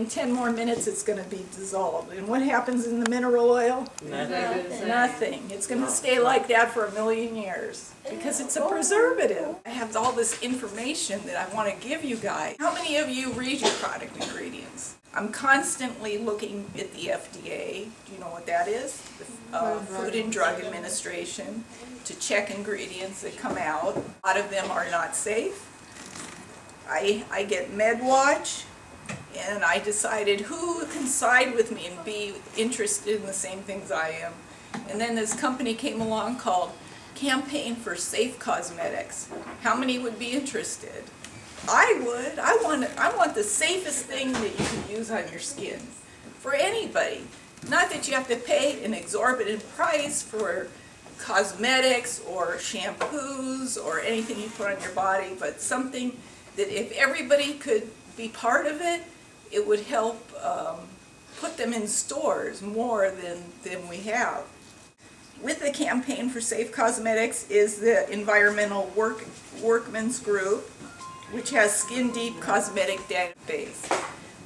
in 10 more minutes it's going to be dissolved. And what happens in the mineral oil? Nothing. Nothing. It's going to stay like that for 1,000,000 years because it's a preservative. I have all this information that I want to give you guys. How many of you read your product ingredients? I'm constantly looking at the FDA. Do you know what that is? The Food and Drug Administration, to check ingredients that come out. A lot of them are not safe. I get MedWatch, and I decided who can side with me and be interested in the same things I am. And then this company came along called Campaign for Safe Cosmetics. How many would be interested? I would. I want the safest thing that you can use on your skin for anybody. Not that you have to pay an exorbitant price for cosmetics or shampoos or anything you put on your body, but something that if everybody could be part of it, it would help put them in stores more than we have. With the Campaign for Safe Cosmetics is the Environmental Workmen's Group, which has Skin Deep Cosmetic Database,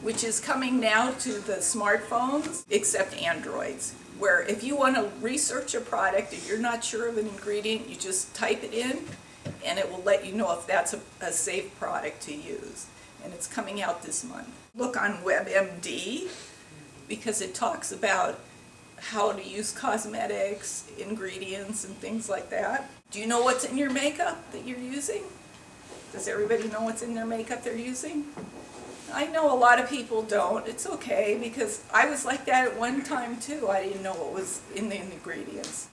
which is coming now to the smartphones, except Androids, where if you want to research a product and you're not sure of an ingredient, you just type it in, and it will let you know if that's a safe product to use. And it's coming out this month. Look on WebMD, because it talks about how to use cosmetics, ingredients, and things like that. Do you know what's in your makeup that you're using? Does everybody know what's in their makeup they're using? I know a lot of people don't. It's okay, because I was like that at one time too. I didn't know what was in the ingredients.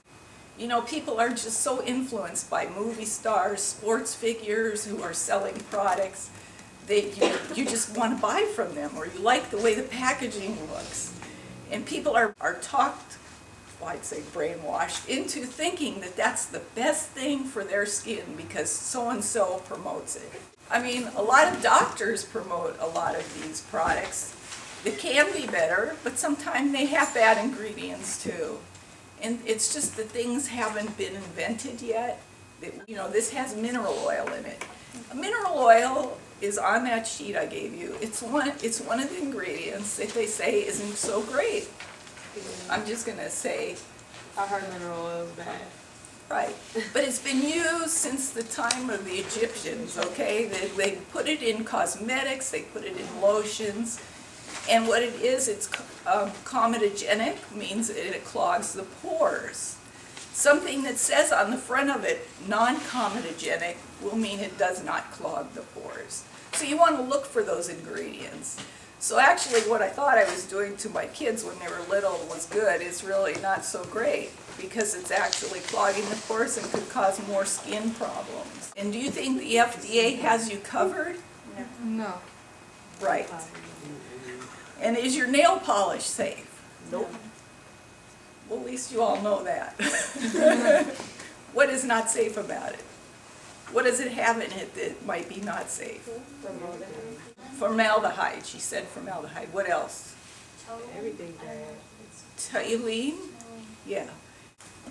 You know, people are just so influenced by movie stars, sports figures who are selling products that you just want to buy from them, or you like the way the packaging looks. And people are talked, well, I'd say brainwashed, into thinking that that's the best thing for their skin because so-and-so promotes it. I mean, a lot of doctors promote a lot of these products that can be better, but sometimes they have bad ingredients too. And it's just that things haven't been invented yet. You know, this has mineral oil in it. A mineral oil is on that sheet I gave you. It's one of the ingredients that they say isn't so great. I'm just going to say. I heard mineral oil is bad. Right. But it's been used since the time of the Egyptians, okay? They put it in cosmetics, they put it in lotions. And what it is, it's comedogenic, means that it clogs the pores. Something that says on the front of it, non-comedogenic, will mean it does not clog the pores. So you want to look for those ingredients. So actually what I thought I was doing to my kids when they were little was good. It's really not so great because it's actually clogging the pores and could cause more skin problems. And do you think the FDA has you covered? No. Right. And is your nail polish safe? Nope. Well, at least you all know that. What is not safe about it? What does it have in it that might be not safe? Formaldehyde. She said formaldehyde. What else? Everything bad. Toluene? Yeah.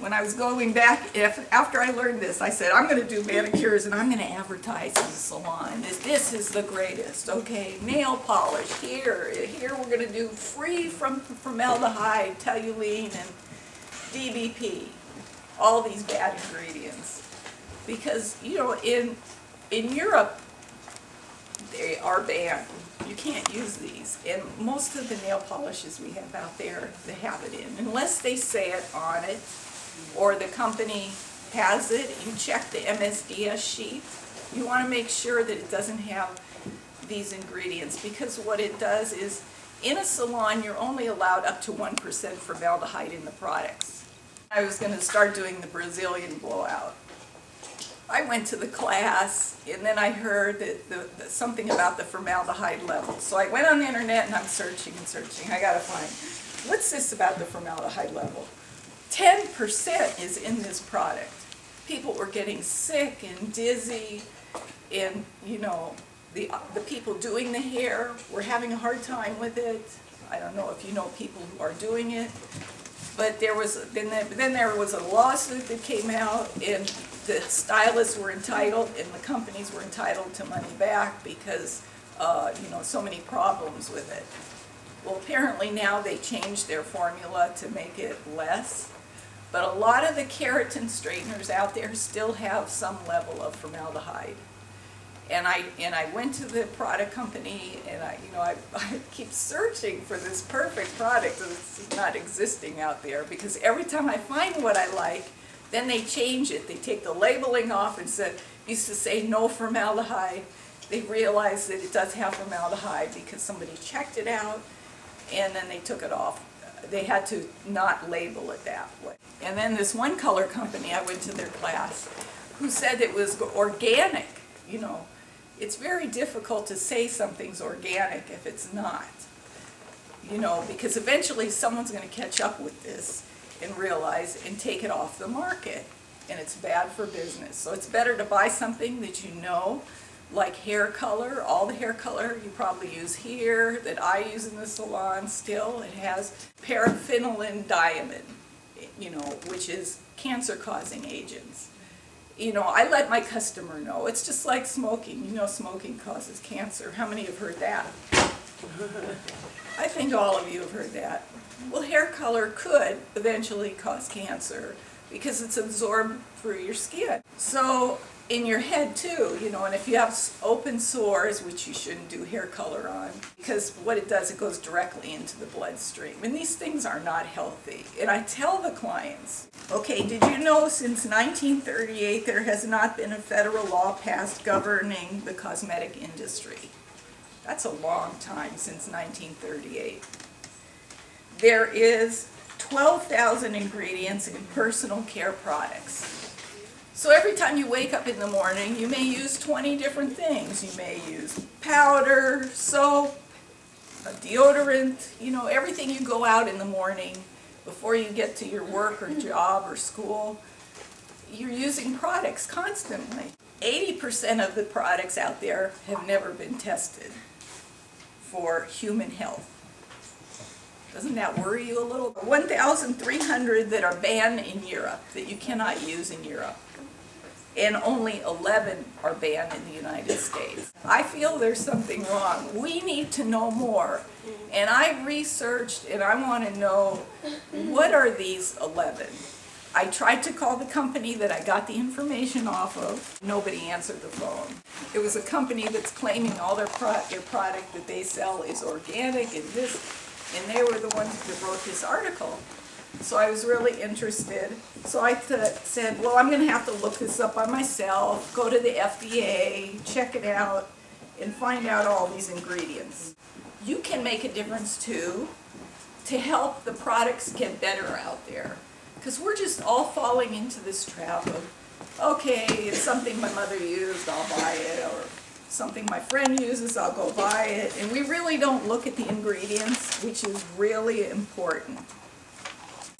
When I was going back, after I learned this, I said, I'm going to do manicures and I'm going to advertise in the salon. This is the greatest, okay? Nail polish, here we're going to do free from formaldehyde, toluene, and DBP. All these bad ingredients. Because, you know, in Europe, they are banned. You can't use these. And most of the nail polishes we have out there, they have it in. Unless they say it on it, or the company has it, you check the MSDS sheet. You want to make sure that it doesn't have these ingredients, because what it does is, in a salon, you're only allowed up to 1% formaldehyde in the products. I was going to start doing the Brazilian blowout. I went to the class, and then I heard that something about the formaldehyde level. So I went on the internet, and I'm searching and searching. I got to find, what's this about the formaldehyde level? 10% is in this product. People were getting sick and dizzy, and, you know, the people doing the hair were having a hard time with it. I don't know if you know people who are doing it. But there was then there was a lawsuit that came out, and the stylists were entitled, and the companies were entitled to money back because you know, so many problems with it. Well, apparently now they changed their formula to make it less, but a lot of the keratin straighteners out there still have some level of formaldehyde. And I went to the product company, and I keep searching for this perfect product that's not existing out there, because every time I find what I like, then they change it. They take the labeling off and used to say no formaldehyde. They realized that it does have formaldehyde because somebody checked it out, and then they took it off. They had to not label it that way. And then this one color company, I went to their class, who said it was organic. It's very difficult to say something's organic if it's not. Because eventually someone's going to catch up with this and realize and take it off the market. And it's bad for business. So it's better to buy something that you know, like hair color. All the hair color you probably use here, that I use in the salon still, it has paraphenylene diamine, which is cancer-causing agents. I let my customer know. It's just like smoking. Smoking causes cancer. How many have heard that? I think all of you have heard that. Well, hair color could eventually cause cancer because it's absorbed through your skin. So in your head too, and if you have open sores, which you shouldn't do hair color on, because what it does, it goes directly into the bloodstream. And these things are not healthy. And I tell the clients, okay, did you know since 1938 there has not been a federal law passed governing the cosmetic industry? That's a long time, since 1938. There is 12,000 ingredients in personal care products. So every time you wake up in the morning, you may use 20 different things. You may use powder, soap, a deodorant, everything you go out in the morning before you get to your work or job or school. You're using products constantly. 80% of the products out there have never been tested for human health. Doesn't that worry you a little? 1,300 that are banned in Europe, that you cannot use in Europe. And only 11 are banned in the United States. I feel there's something wrong. We need to know more. And I researched, and I want to know, what are these 11? I tried to call the company that I got the information off of. Nobody answered the phone. It was a company that's claiming all their product that they sell is organic and this, and they were the ones that wrote this article. So I was really interested. So I said, well, I'm going to have to look this up by myself, go to the FDA, check it out, and find out all these ingredients. You can make a difference too, to help the products get better out there. Because we're just all falling into this trap of, okay, it's something my mother used, I'll buy it, or something my friend uses, I'll go buy it. And we really don't look at the ingredients, which is really important.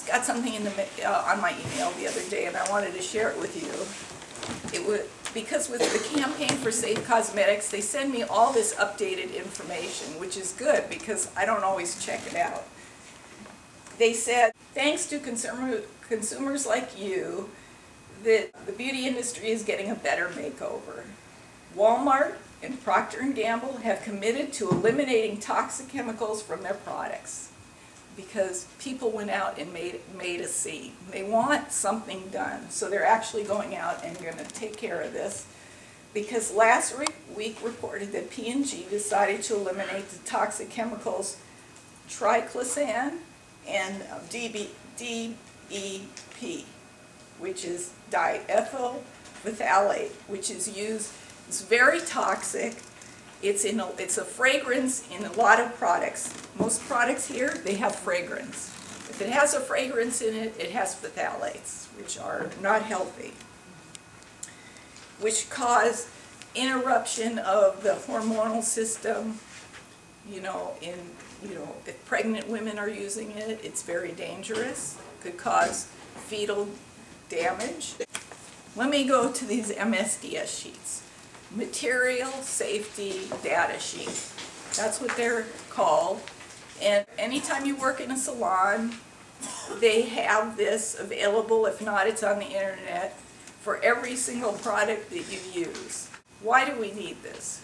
Got something on my email the other day, and I wanted to share it with you. It was because with the campaign for Safe Cosmetics, they send me all this updated information, which is good because I don't always check it out. They said, thanks to consumers like you, that the beauty industry is getting a better makeover. Walmart and Procter & Gamble have committed to eliminating toxic chemicals from their products, because people went out and made a scene. They want something done, so they're actually going out and going to take care of this. Because last week reported that P&G decided to eliminate the toxic chemicals triclosan and DEP, which is diethyl phthalate, which is used. It's very toxic. It's a fragrance in a lot of products. Most products here, they have fragrance. If it has a fragrance in it, it has phthalates, which are not healthy, which cause interruption of the hormonal system. If pregnant women are using it, it's very dangerous. Could cause fetal damage. Let me go to these MSDS sheets. Material Safety Data Sheet. That's what they're called. And anytime you work in a salon, they have this available. If not, it's on the internet for every single product that you use. Why do we need this?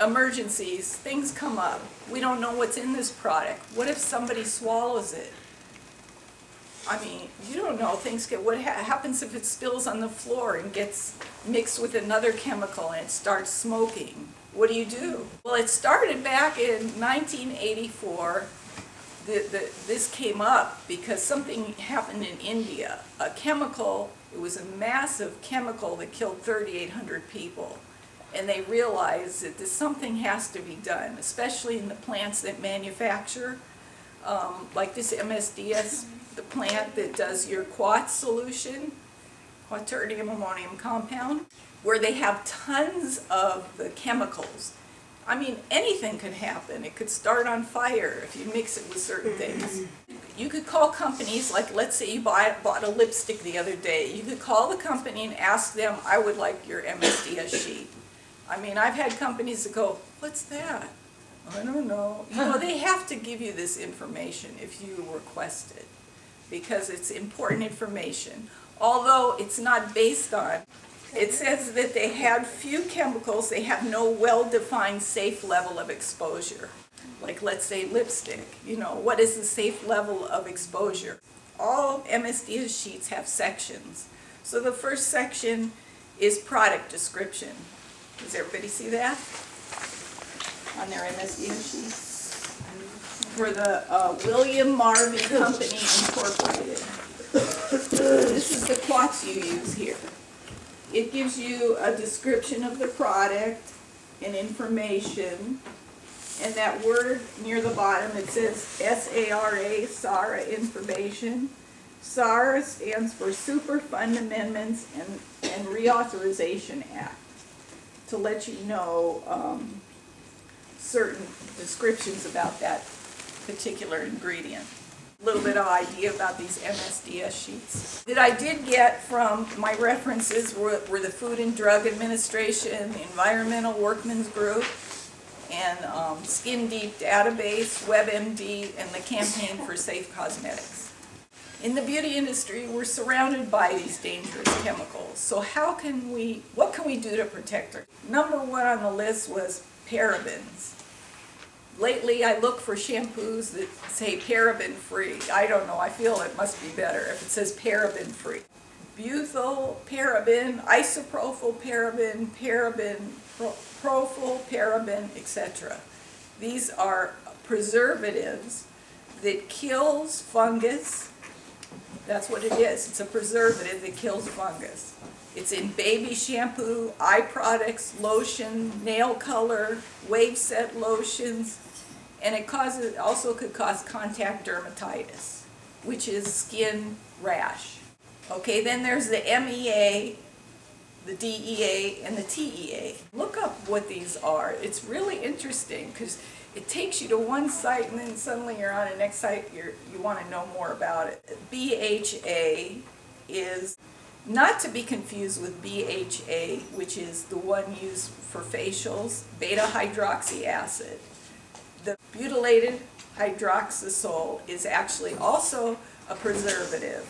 emergencies, things come up. We don't know what's in this product. What if somebody swallows it? I mean, you don't know. Things get, what happens if it spills on the floor and gets mixed with another chemical and it starts smoking? What do? Well, it started back in 1984. This came up because something happened in India. A chemical, it was a massive chemical that killed 3,800 people. And they realized that something has to be done, especially in the plants that manufacture, like this MSDS, the plant that does your quartz solution, quaternium ammonium compound, where they have tons of the chemicals. I mean, anything could happen. It could start on fire if you mix it with certain things. You could call companies, like let's say you bought a lipstick the other day. You could call the company and ask them, I would like your MSDS sheet. I mean, I've had companies that go, what's that? I don't know. You know, they have to give you this information if you request it, because it's important information. Although it's not based on, it says that they had few chemicals, they have no well-defined safe level of exposure. Like let's say lipstick, you know, what is the safe level of exposure? All MSDS sheets have sections. So the first section is product description. Does everybody see that on their MSDS sheets? For the William Marvin Company Incorporated. This is the quartz you use here. It gives you a description of the product and information. And that word near the bottom, it says SARA, SARA information. SARA stands for Super Fund Amendments and Reauthorization Act, to let you know certain descriptions about that particular ingredient. A little bit of idea about these MSDS sheets that I did get from my references were the Food and Drug Administration, the Environmental Workmen's Group, and Skin Deep Database, WebMD, and the Campaign for Safe Cosmetics. In the beauty industry, we're surrounded by these dangerous chemicals. So what can we do to protect her? Number one on the list was parabens. Lately, I look for shampoos that say paraben-free. I don't know, I feel it must be better if it says paraben-free. Butyl paraben, isopropyl paraben, propyl paraben, etc. These are preservatives that kills fungus. That's what it is. It's a preservative that kills fungus. It's in baby shampoo, eye products, lotion, nail color, wave set lotions, and it also could cause contact dermatitis, which is skin rash. Okay, then there's the MEA, the DEA, and the TEA. Look up what these are. It's really interesting because it takes you to one site and then suddenly you're on the next site, you want to know more about it. BHA is not to be confused with BHA, which is the one used for facials, beta-hydroxy acid. The butylated hydroxysol is actually also a preservative.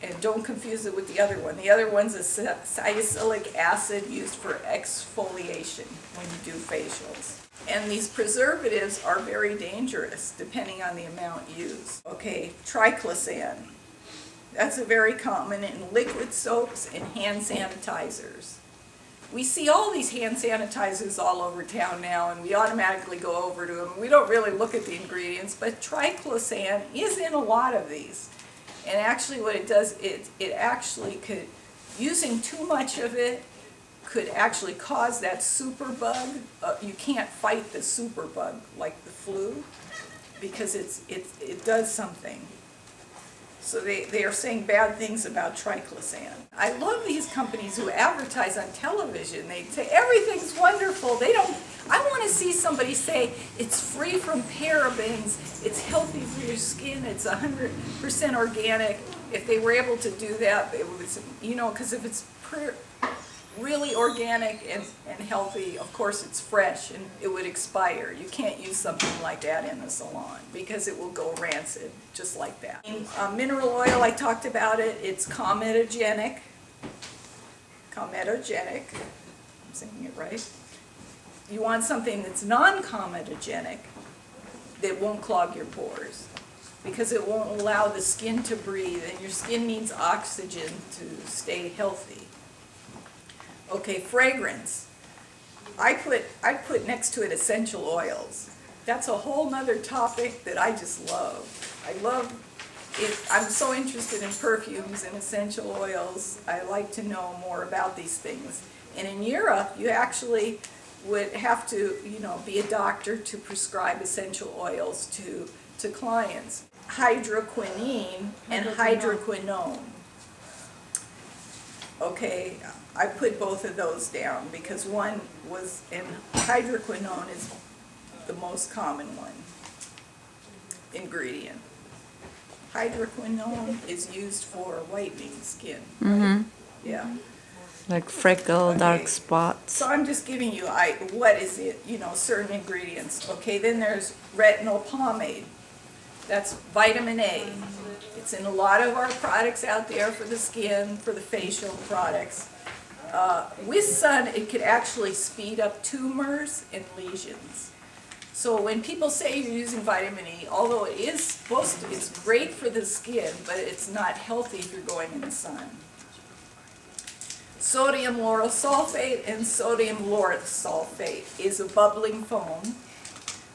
And don't confuse it with the other one. The other one's a salicylic acid used for exfoliation when you do facials. And these preservatives are very dangerous depending on the amount used. Okay, triclosan. That's a very common in liquid soaps and hand sanitizers. We see all these hand sanitizers all over town now, and we automatically go over to them. We don't really look at the ingredients, but triclosan is in a lot of these. And actually what it does, it actually could, using too much of it, could actually cause that superbug. You can't fight the superbug like the flu because it does something. So they are saying bad things about triclosan. I love these companies who advertise on television. They say everything's wonderful. I want to see somebody say it's free from parabens, it's healthy for your skin, it's 100% organic. If they were able to do that, it would, you know, because if it's really organic and healthy, of course it's fresh and it would expire. You can't use something like that in the salon because it will go rancid just like that. Mineral oil, I talked about it, it's comedogenic, I'm saying it right, You want something that's non-comedogenic, that won't clog your pores, because it won't allow the skin to breathe, and your skin needs oxygen to stay healthy. Okay, fragrance. I put next to it essential oils. That's a whole nother topic that I just love. I love it. I'm so interested in perfumes and essential oils. I like to know more about these things. And in Europe, you actually would have to, be a doctor to prescribe essential oils to clients. Hydroquinone and hydroquinone. Okay, I put both of those down because one was, and hydroquinone is the most common one ingredient. Hydroquinone is used for whitening skin. Right? Yeah. Like freckle, dark spots. So I'm just giving you, what is it, certain ingredients. Okay, then there's retinol pomade. That's vitamin A. It's in a lot of our products out there for the skin, for the facial products. With sun, it could actually speed up tumors and lesions. So when people say you're using vitamin E, although it is supposed to, it's great for the skin, but it's not healthy if you're going in the sun. Sodium lauryl sulfate and sodium lauryl sulfate is a bubbling foam,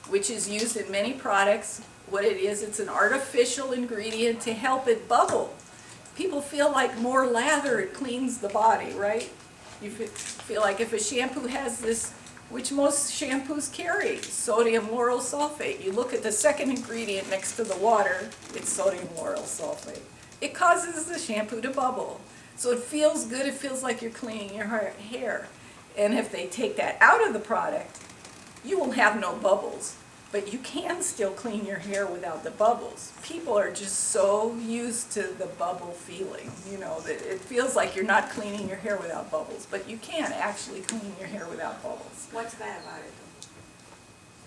which is used in many products. What it is, it's an artificial ingredient to help it bubble. People feel like more lather, it cleans the body, right? You feel like if a shampoo has this, which most shampoos carry, sodium lauryl sulfate. You look at the second ingredient next to the water, it's sodium lauryl sulfate. It causes the shampoo to bubble. So it feels good, it feels like you're cleaning your hair. And if they take that out of the product, you will have no bubbles. But you can still clean your hair without the bubbles. People are just so used to the bubble feeling, that it feels like you're not cleaning your hair without bubbles. But you can actually clean your hair without bubbles. What's bad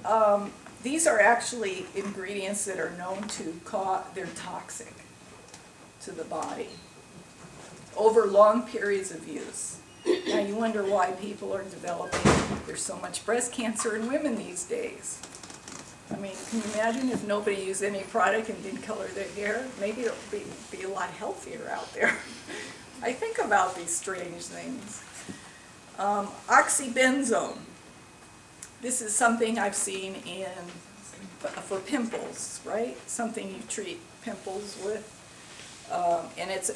about it? These are actually ingredients that are known to cause, they're toxic to the body over long periods of use. Now you wonder why people are developing, there's so much breast cancer in women these days. I mean, can you imagine if nobody used any product and didn't color their hair? Maybe it would be a lot healthier out there. I think about these strange things. Oxybenzone. This is something I've seen for pimples, right? Something you treat pimples with. And it's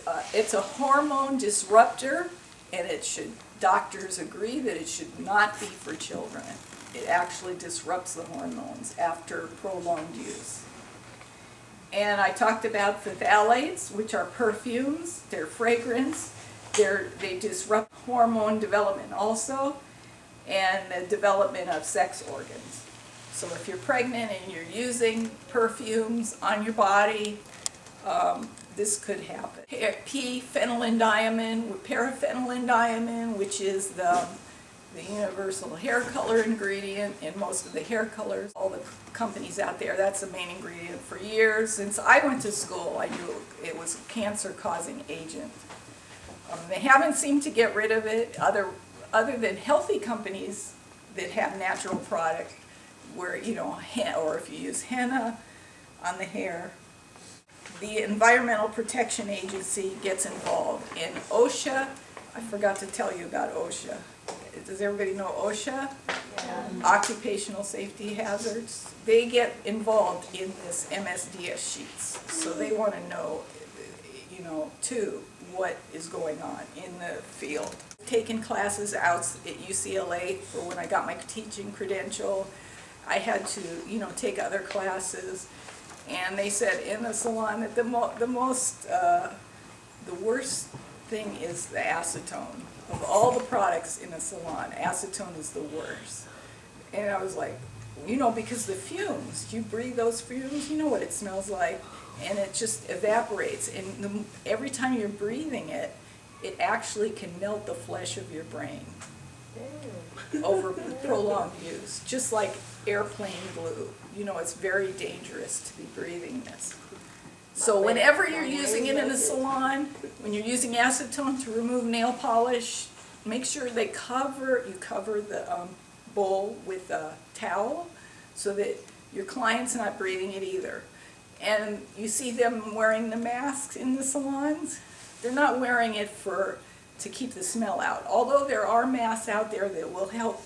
a hormone disruptor, and doctors agree that it should not be for children. It actually disrupts the hormones after prolonged use. And I talked about phthalates, which are perfumes, they're fragrance, they disrupt hormone development also, and the development of sex organs. So if you're pregnant and you're using perfumes on your body, this could happen. Paraphenylenediamine, which is the universal hair color ingredient in most of the hair colors. All the companies out there, that's the main ingredient for years. Since I went to school, I knew it was a cancer-causing agent. They haven't seemed to get rid of it, other than healthy companies that have natural product, where, or if you use henna on the hair. The Environmental Protection Agency gets involved. In OSHA, I forgot to tell you about OSHA. Does everybody know OSHA? Yeah. Occupational Safety Hazards. They get involved in this MSDS sheets. So they want to know, too, what is going on in the field. Taken classes out at UCLA for when I got my teaching credential. I had to, take other classes. And they said in the salon that the worst thing is the acetone. Of all the products in a salon, acetone is the worst. And I was like, because the fumes, you breathe those fumes, you know what it smells like, and it just evaporates. And every time you're breathing it, it actually can melt the flesh of your brain over prolonged use, just like airplane glue. It's very dangerous to be breathing this. So whenever you're using it in a salon, when you're using acetone to remove nail polish, make sure you cover the bowl with a towel so that your client's not breathing it either. And you see them wearing the masks in the salons. They're not wearing it to keep the smell out. Although there are masks out there that will help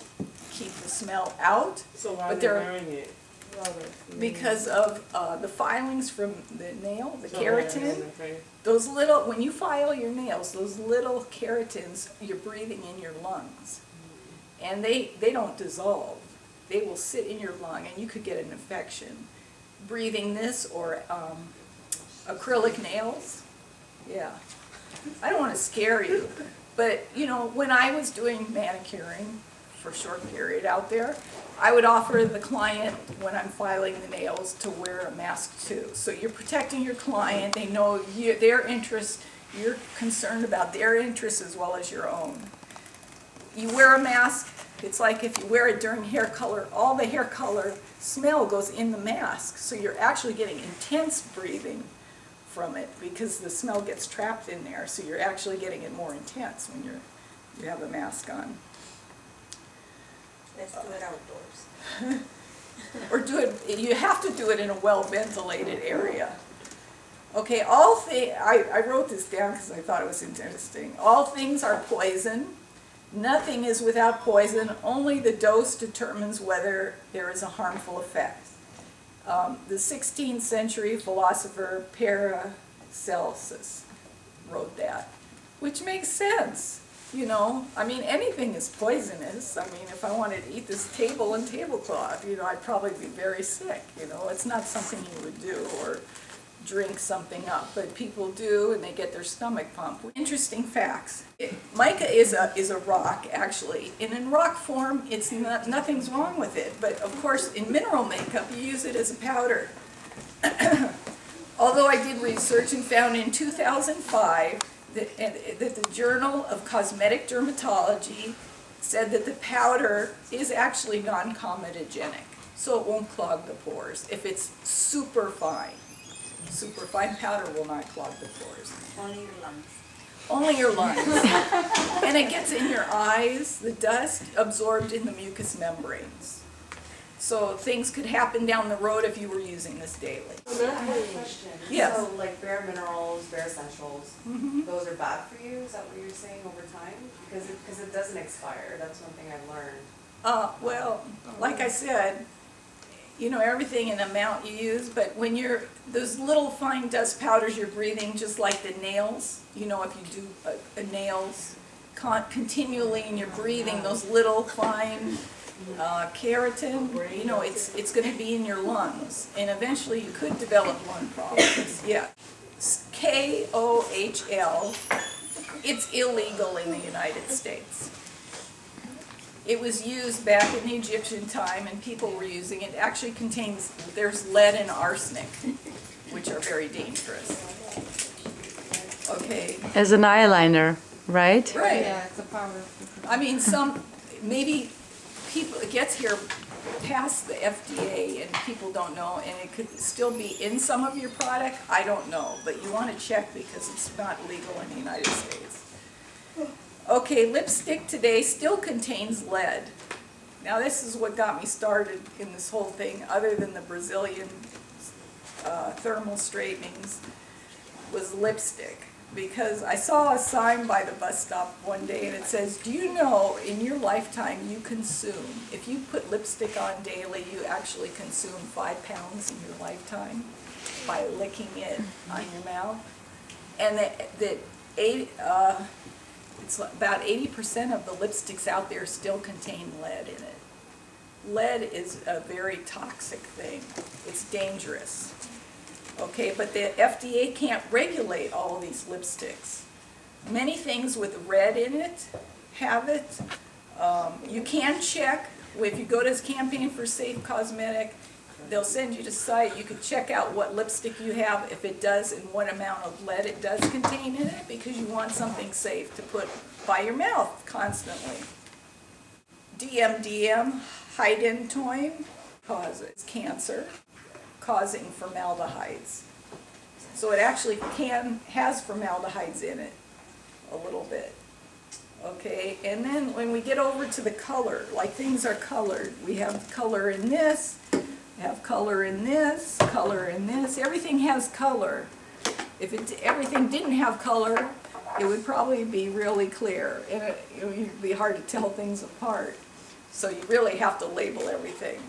keep the smell out. So why are But they they're- wearing it? Because of the filings from the nail, the So why are they in keratin. their face? Those little, when you file your nails, those little keratins, you're breathing in your lungs. And they don't dissolve. They will sit in your lung and you could get an infection. Breathing this or acrylic nails, yeah. I don't want to scare you, but you know, when I was doing manicuring for a short period out there, I would offer the client, when I'm filing the nails, to wear a mask too. So you're protecting your client, they know their interests, you're concerned about their interests as well as your own. You wear a mask, it's like if you wear it during hair color, all the hair color smell goes in the mask. So you're actually getting intense breathing from it because the smell gets trapped in there. So you're actually getting it more intense when you have a mask on. Let's do it outdoors. Or do it, you have to do it in a well-ventilated area. Okay, I wrote this down because I thought it was interesting. All things are poison. Nothing is without poison. Only the dose determines whether there is a harmful effect. The 16th century philosopher Paracelsus wrote that, which makes sense. You know, I mean, anything is poisonous. I mean, if I wanted to eat this table and tablecloth, you know, I'd probably be very sick. You know, it's not something you would do, or drink something up, but people do, and they get their stomach pumped. Interesting facts. Mica is a rock, actually, and in rock form, it's nothing's wrong with it. But of course, in mineral makeup, you use it as a powder. Although I did research and found in 2005 that the Journal of Cosmetic Dermatology said that the powder is actually non-comedogenic, so it won't clog the pores if it's super fine. Super fine powder will not clog the pores. Only your lungs. Only your lungs. And it gets in your eyes, the dust absorbed in the mucous membranes. So things could happen down the road if you were using this daily. I have a question. Yes. So like bare minerals, bare essentials, Mhm. those are bad for you? Is that what you're saying over time? Because it doesn't expire. That's one thing I've learned. Well, like I said, you know, everything in amount you use, but when those little fine dust powders you're breathing, just like the nails, you know, if you do a nails continually and you're breathing those little fine keratin, you know, it's going to be in your lungs, and eventually you could develop lung problems. Yeah. KOHL, it's illegal in the United States. It was used back in the Egyptian time, and people were using it. It actually there's lead and arsenic, which are very dangerous. Okay. As an eyeliner, right? Right. Yeah, it's a powder. I mean, maybe people, it gets here past the FDA and people don't know, and it could still be in some of your product. I don't know, but you want to check because it's not legal in the United States. Okay, lipstick today still contains lead. Now this is what got me started in this whole thing, other than the Brazilian thermal straightenings, was lipstick. Because I saw a sign by the bus stop one day and it says, do you know in your lifetime you consume, if you put lipstick on daily, you actually consume 5 pounds in your lifetime by licking it on your mouth? And it's about 80% of the lipsticks out there still contain lead in it. Lead is a very toxic thing. It's dangerous. Okay, but the FDA can't regulate all these lipsticks. Many things with red in it have it. You can check, if you go to this Campaign for Safe Cosmetic, they'll send you to site, you can check out what lipstick you have, if it does, and what amount of lead it does contain in it, because you want something safe to put by your mouth constantly. DMDM, hydantoin, causes cancer, causing formaldehydes. So it actually has formaldehydes in it, a little bit. Okay, and then when we get over to the color, like things are colored, we have color in this, we have color in this, color in this, everything has color. If everything didn't have color, it would probably be really clear, and it would be hard to tell things apart. So you really have to label everything.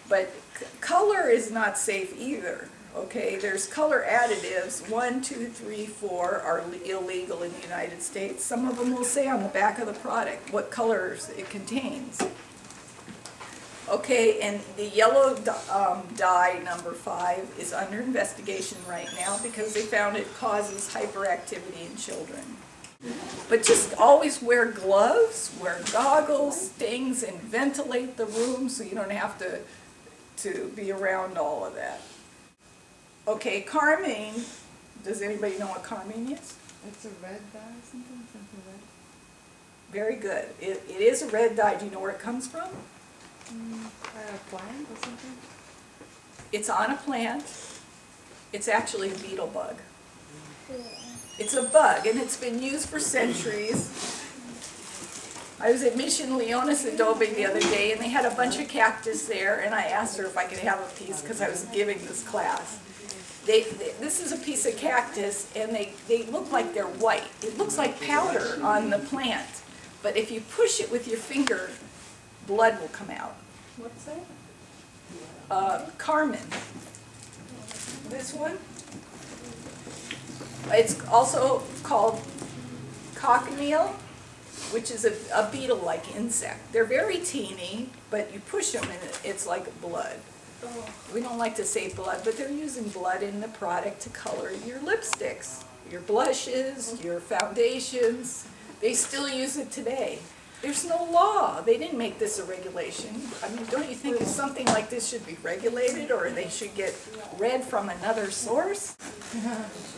But color is not safe either, okay? There's color additives, 1, 2, 3, 4 are illegal in the United States. Some of them will say on the back of the product what colors it contains. Okay, and the yellow dye number 5 is under investigation right now because they found it causes hyperactivity in children. But just always wear gloves, wear goggles, things, and ventilate the room so you don't have to be around all of that. Okay, carmine, does anybody know what carmine is? It's a red dye, something red. Very good. It is a red dye. Do you know where it comes from? A plant or something? It's on a plant. It's actually a beetle bug. It's a bug, and it's been used for centuries. I was at Mission Leones Adobe the other day, and they had a bunch of cactus there, and I asked her if I could have a piece because I was giving this class. This is a piece of cactus, and they look like they're white. It looks like powder on the plant, but if you push it with your finger, blood will come out. What's that? Carmine. This one. It's also called cochineal, which is a beetle-like insect. They're very teeny, but you push them and it's like blood. We don't like to say blood, but they're using blood in the product to color your lipsticks, your blushes, your foundations. They still use it today. There's no law. They didn't make this a regulation. I mean, don't you think something like this should be regulated or they should get read from another source?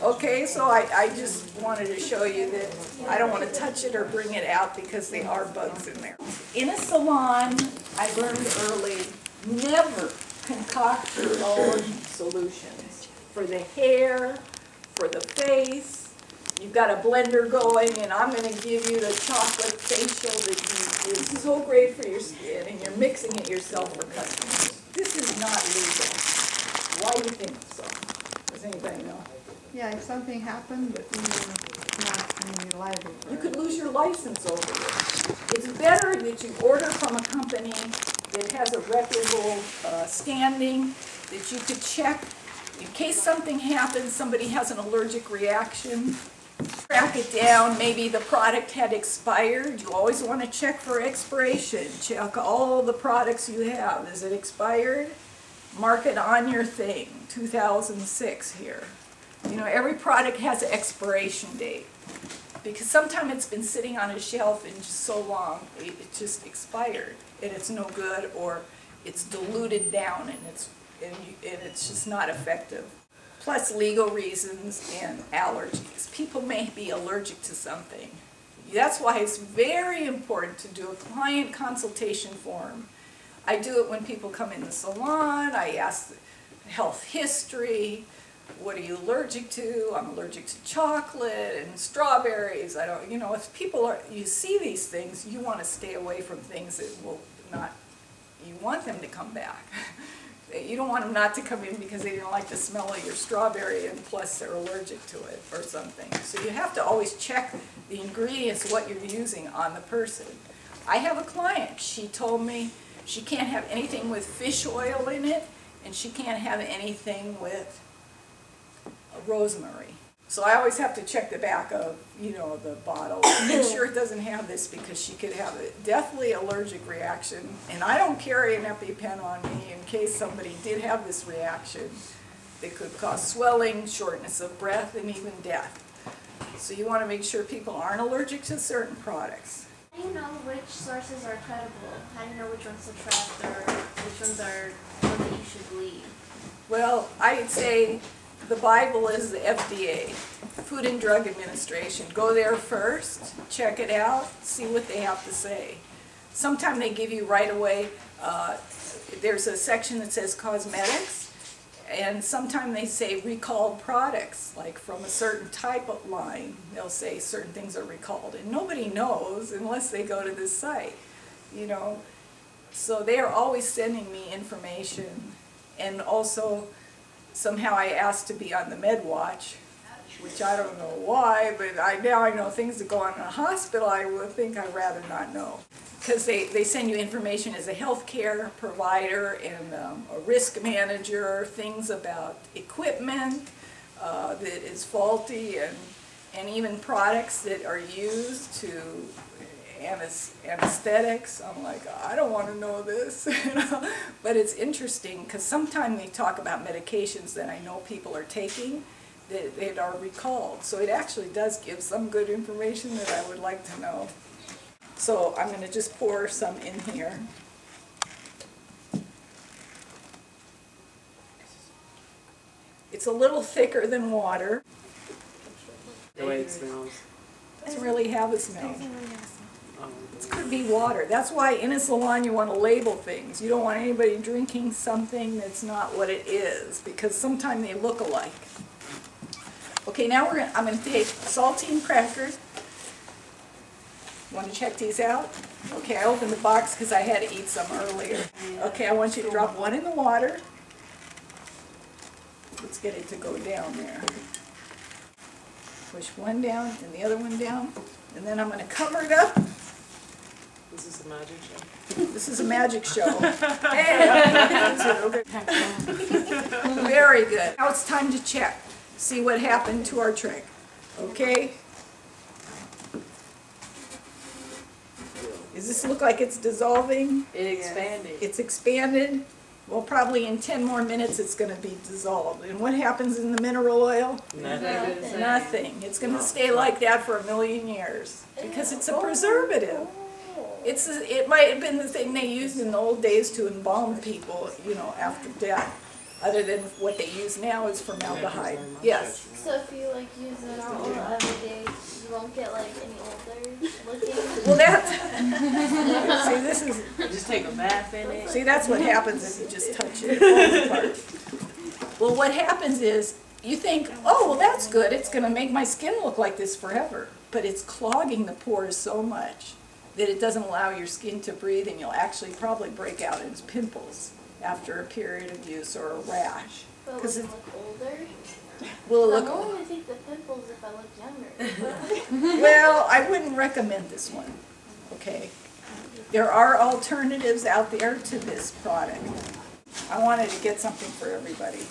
Okay, so I just wanted to show you that I don't want to touch it or bring it out because there are bugs in there. In a salon, I learned early, never concoct your own solutions for the hair, for the face. You've got a blender going, and I'm going to give you the chocolate facial that is so great for your skin, and you're mixing it yourself for customers. This is not legal. Why do you think so? Does anybody know? Yeah, if something happened, but you're not any liable for You it. could lose your license over it. It's better that you order from a company that has a reputable standing, that you could check in case something happens, somebody has an allergic reaction. Track it down, maybe the product had expired. You always want to check for expiration. Check all the products you have. Is it expired? Mark it on your thing, 2006 here. You know, every product has an expiration date because sometimes it's been sitting on a shelf and just so long it just expired and it's no good, or it's diluted down and it's just not effective. Plus legal reasons and allergies. People may be allergic to something. That's why it's very important to do a client consultation form. I do it when people come in the salon. I ask health history. What are you allergic to? I'm allergic to chocolate and strawberries. I don't, you know, if people are, you see these things, you want to stay away from things that will not, you want them to come back. You don't want them not to come in because they didn't like the smell of your strawberry and plus they're allergic to it or something. So you have to always check the ingredients, what you're using on the person. I have a client, she told me she can't have anything with fish oil in it and she can't have anything with rosemary. So I always have to check the back of, you know, the bottle, make sure it doesn't have this because she could have a deathly allergic reaction. And I don't carry an EpiPen on me in case somebody did have this reaction. It could cause swelling, shortness of breath, and even death. So you want to make sure people aren't allergic to certain products. How do you know which sources are credible? How do you know which ones to trust or which ones are ones that you should believe? Well, I'd say the Bible is the FDA, Food and Drug Administration. Go there first, check it out, see what they have to say. Sometimes they give you right away, there's a section that says cosmetics, And sometimes they say recalled products, like from a certain type of line. They'll say certain things are recalled, and nobody knows unless they go to this site, you know. So they are always sending me information, and also somehow I asked to be on the Med Watch, which I don't know why, but now I know things that go on in a hospital I would think I'd rather not know. Because they send you information as a healthcare provider and a risk manager, things about equipment that is faulty, and even products that are used to anesthetics. I'm like, I don't want to know this, you know? But it's interesting because sometimes they talk about medications that I know people are taking that are recalled. So it actually does give some good information that I would like to know. So I'm going to just pour some in here. It's a little thicker than water. The way it smells. Doesn't really have a smell. It could be water. That's why in a salon you want to label things. You don't want anybody drinking something that's not what it is, because sometimes they look alike. Okay, now I'm going to take saltine crackers. Want to check these out? Okay, I opened the box because I had to eat some earlier. Okay, I want you to drop one in the water. Let's get it to go down there. Push one down and the other one down. And then I'm going to cover it up. This is a magic show. This is a magic show. Hey! Very good. Now it's time to check. See what happened to our trick. Okay? Does this look like it's dissolving? It expanded. It's expanded. Well, probably in 10 more minutes it's going to be dissolved. And what happens in the mineral oil? Nothing. Nothing. It's going to stay like that for 1,000,000 years because it's a preservative. It might have been the thing they used in the old days to embalm people, you know, after death. Other than what they use now is formaldehyde. Yes. So if you like use it all every day, you won't get like any older looking. Well, see, this is. Just take a bath in it. See, that's what happens if you just touch it. It falls apart. Well, what happens is you think, oh, well, that's good. It's going to make my skin look like this forever. But it's clogging the pores so much that it doesn't allow your skin to breathe, and you'll actually probably break out as pimples after a period of use or a rash. But will it look older? Will it I look only think the pimples if I look younger. Well, I wouldn't recommend this one, okay? There are alternatives out there to this product. I wanted to get something for everybody.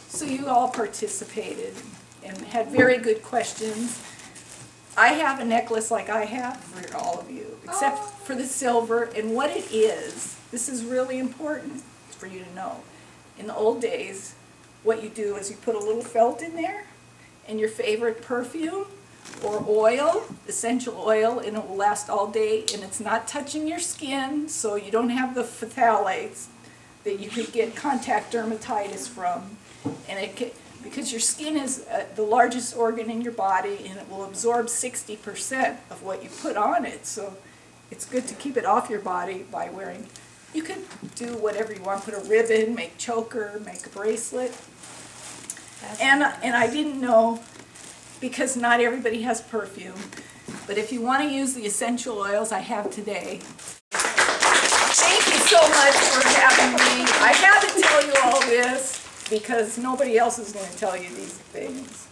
So you all participated and had very good questions. I have a necklace like I have for all of you, except for the silver. And what it is, this is really important for you to know. In the old days, what you do is you put a little felt in there and your favorite perfume or oil, essential oil, and it will last all day, and it's not touching your skin, so you don't have the phthalates that you could get contact dermatitis from. And because your skin is the largest organ in your body, and it will absorb 60% of what you put on it, so it's good to keep it off your body by wearing. You could do whatever you want, put a ribbon, make choker, make a bracelet. And I didn't know, because not everybody has perfume, but if you want to use the essential oils I have today, thank you so much for having me. I had to tell you all this because nobody else is going to tell you these things.